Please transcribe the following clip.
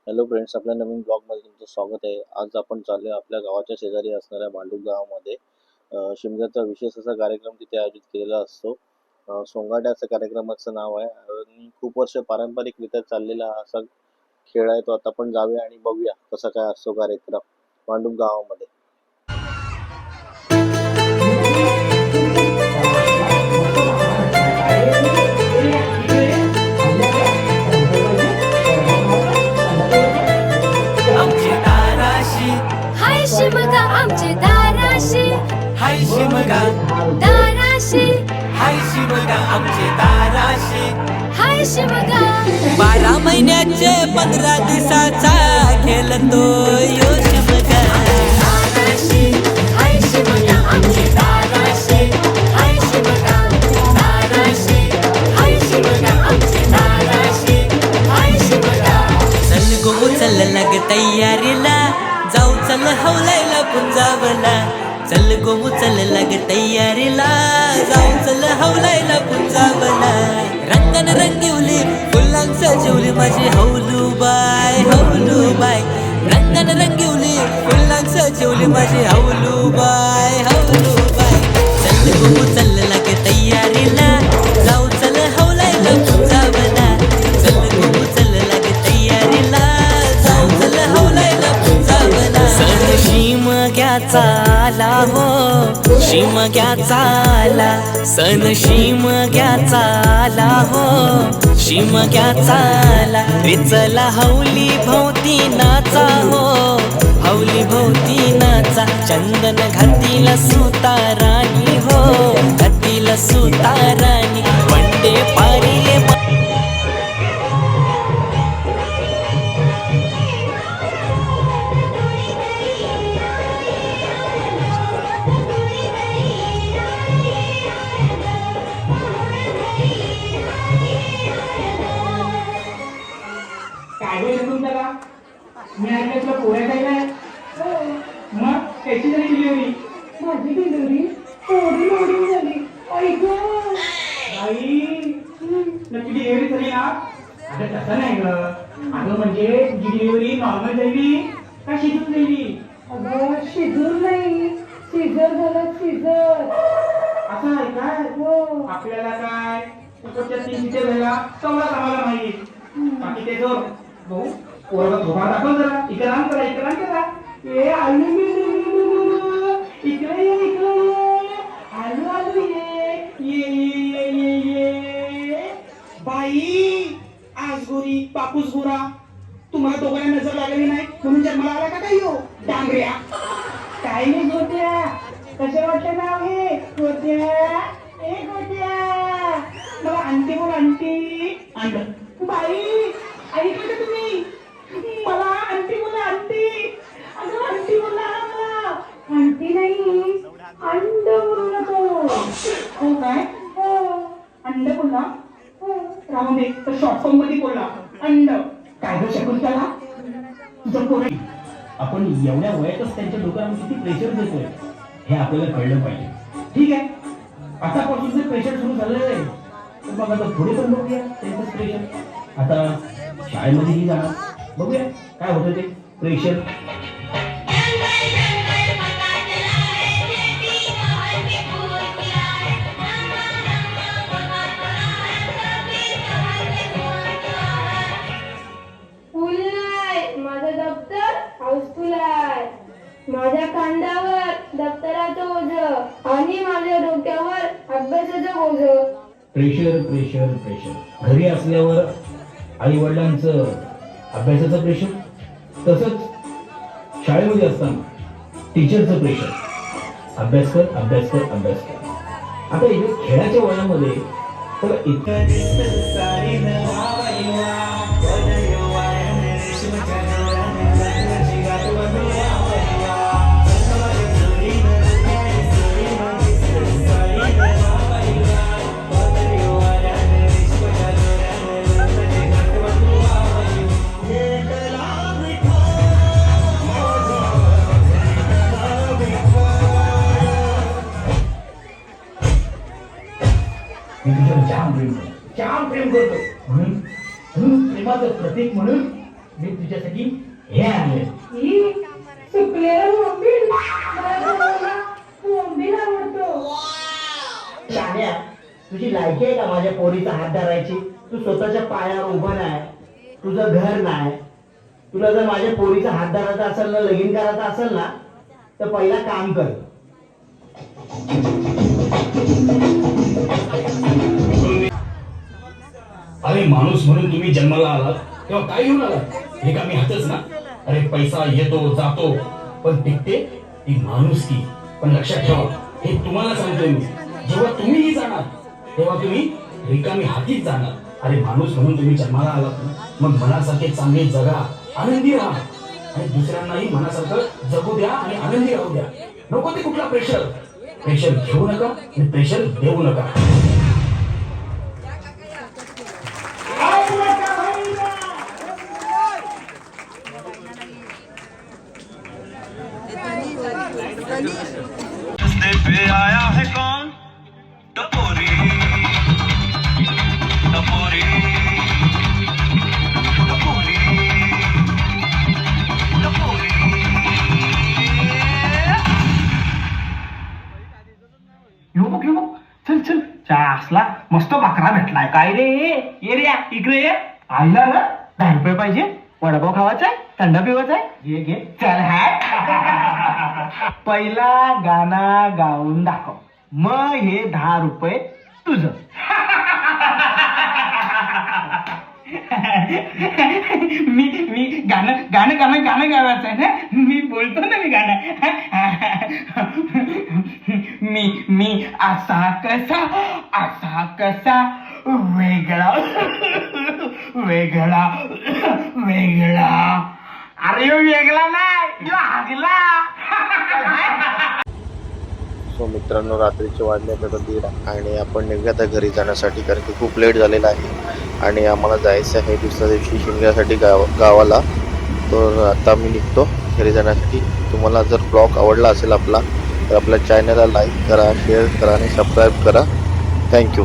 Hello friends, आपल्या नवीन ब्लॉगमध्ये तुमचं स्वागत आहे. आज आपण चाललोय आपल्या गावाच्या शेजारी असणाऱ्या भांडूप गावामध्ये. शिमग्याचा विशेष असा कार्यक्रम तिथे आयोजित केलेला असतो. सोंगाड्या असं कार्यक्रमाचं नाव आहे आणि खूप वर्ष पारंपरिकरित्या चाललेला असा खेळ आहे तो. आता आपण जाऊया आणि बघूया कसा काय असतो कार्यक्रम भांडूप गावामध्ये. आमची दाराशी हाय शिमगा आमचे दाराशी, हाय शिमगा, दाराशी, हाय शिमगा आमची दाराशी. हाय शिमगा. 12 महिन्याचे 15 दिवसाचा खेळतो यो शिमगा. दाराशी, हाय शिमगा आमचे दाराशी, हाय शिमगा, दाराशी, हाय शिमगा आमचे दाराशी, हाय शिमगा. चल गो चल लग तयारीला, जाऊ चल हवलायला पुंजावला. चल गो चल लग तयारीला, जाऊ चल हवलायला पुंजावला. रंगन रंगिवली फुलांग सजवली माझी हौलूबाई, हौलूबाई. रंगन रंगिवली फुलांग सजवली माझी हौलूबाई, हौलूबाई. चल गो चल लग तयारीला, जाऊ चल हवलायला पुंजावला. चल गो चल लग तयारीला, जाऊ चल हवलायला पुंजावला. सण शिमग्याचा आला हो, शिमग्याचा आला. सण शिमग्याचा आला हो, शिमग्याचा आला. रे चला हौली भोवती नाचा हो, हौली भोवती नाचा. चंदन घातील सुताराणी हो, घातील सुताराणी. वंडे पारिले काय बोल शकून त्याला मी ऐकलं तुला पोळ्या खायला आहे. मग त्याची तरी डिलिव्हरी माझी डिलिव्हरी थोडी लोडिंग झाली. ऐक आई नक्की डिलिव्हरी झाली ना? अगं तसं नाही ग. अगं म्हणजे तुझी डिलिव्हरी नॉर्मल झाली का शिजून झाली? अगं शिजून नाही, सीझर झालं, सीझर. असं आहे काय? हो. आपल्याला काय फुकटच्या 3 तिथे झाला तेवढाच आम्हाला माहिती. बाकी ते जोर भाऊ पोराला धोका दाखव जरा. इकडे राम करा, इकडे राम करा. ए आलू इकडे ये, इकडे ये. आलू आलू ये. बाई आज गोरी पापूस गोरा तुम्हाला दोघांना नजर लागली नाही म्हणून जन्माला आला का काही हो डांगऱ्या? काय नाही गोट्या, कसं वाटलं नाव हे गोट्या? ए गोट्या मला आणते बोल, आणते अंड. बाई ऐकलं का तुम्ही? मला आणते बोला, आणते. अगं आणते बोला. आणती नाही, अंड बोलला तो. हो काय? हो. अंड बोलला? हो. राहून दे, तर शॉर्ट फॉर्म मध्ये बोलला अंड. काय गं शकुंतला तुझं पोर आपण एवढ्या वयातच त्यांच्या डोक्यावर किती प्रेशर देतोय हे आपल्याला कळलं पाहिजे. ठीक आहे, आतापासून जर प्रेशर सुरू झालेलं आहे तर मग आता पुढे पण बघूया त्यांचं प्रेशर. आता शाळेमध्येही जाणार, बघूया काय होतं ते प्रेशर. फुल नाही, माझं दप्तर हाऊसफुल आहे. माझ्या खांद्यावर दप्तराचं ओझं आणि माझ्या डोक्यावर अभ्यासाचं ओझं. Pressure pressure pressure. घरी असल्यावर आई वडिलांचं अभ्यासाचं प्रेशर, तसंच शाळेमध्ये असताना टीचरचं प्रेशर. अभ्यास कर, अभ्यास कर, अभ्यास कर. आता इथे खेळाच्या वयामध्ये तर मी तुझ्यावर जाम प्रेम करतो, जाम प्रेम करतो. म्हणून प्रेमाचं प्रतीक म्हणून मी तुझ्यासाठी हे आणले. ही सुकलेला बोंबील. माझ्या भावाला बोंबील आवडतो. शाण्या, तुझी लायकी आहे का माझ्या पोरीचा हात धरायची? तू स्वतःच्या पायावर उभा नाही, तुझं घर नाही. तुला जर माझ्या पोरीचा हात धरायचा असेल ना, लगीन करायचा असेल ना, तर पहिला काम कर. अरे माणूस म्हणून तुम्ही जन्माला आलात तेव्हा काय घेऊन आलात? हे का मी हातच ना? अरे पैसा येतो जातो, पण टिकते ती माणुसकी. पण लक्षात ठेवा, हे तुम्हाला सांगतोय मी, जेव्हा तुम्हीही जाणार तेव्हा तुम्ही रिकामी हातीच जाणार. अरे माणूस म्हणून तुम्ही जन्माला आलात ना, मग मनासारखे चांगले जगा, आनंदी राहा आणि दुसऱ्यांनाही मनासारखं जगू द्या आणि आनंदी राहू द्या. नको ते कुठला प्रेशर घेऊ नका आणि प्रेशर देऊ नका. रस्ते पे आया है कौन? टपोरी टपोरी टपोरी टपोरी. येऊ चल चल असला मस्त बकरा भेटलाय. काय रे ये रे इकडे ये. आईला ना 10 रुपये पाहिजे. वडापाव खावायचा आहे, थंड पिवायचा आहे. घे घे चल. पहिला गाणं गाऊन दाखव, मग हे 10 रुपये तुझं. मी गाणं गाणं गाणं गाणं गावायचं आहे ना. मी बोलतो ना मी गाणं. मी असा कसा वेगळा वेगळा वेगळा. अरे वेगळा नाही, आगला. सो मित्रांनो, रात्रीचे वाजले आता 1:30 आणि आपण निघूया आता घरी जाण्यासाठी, कारण की खूप लेट झालेला आहे आणि आम्हाला जायचं आहे दुसऱ्या दिवशी शिमग्यासाठी गावाला. तर आता मी निघतो घरी जाण्यासाठी. तुम्हाला जर ब्लॉग आवडला असेल आपला, तर आपल्या चॅनलला लाईक करा, शेअर करा आणि सबस्क्राईब करा. थँक्यू.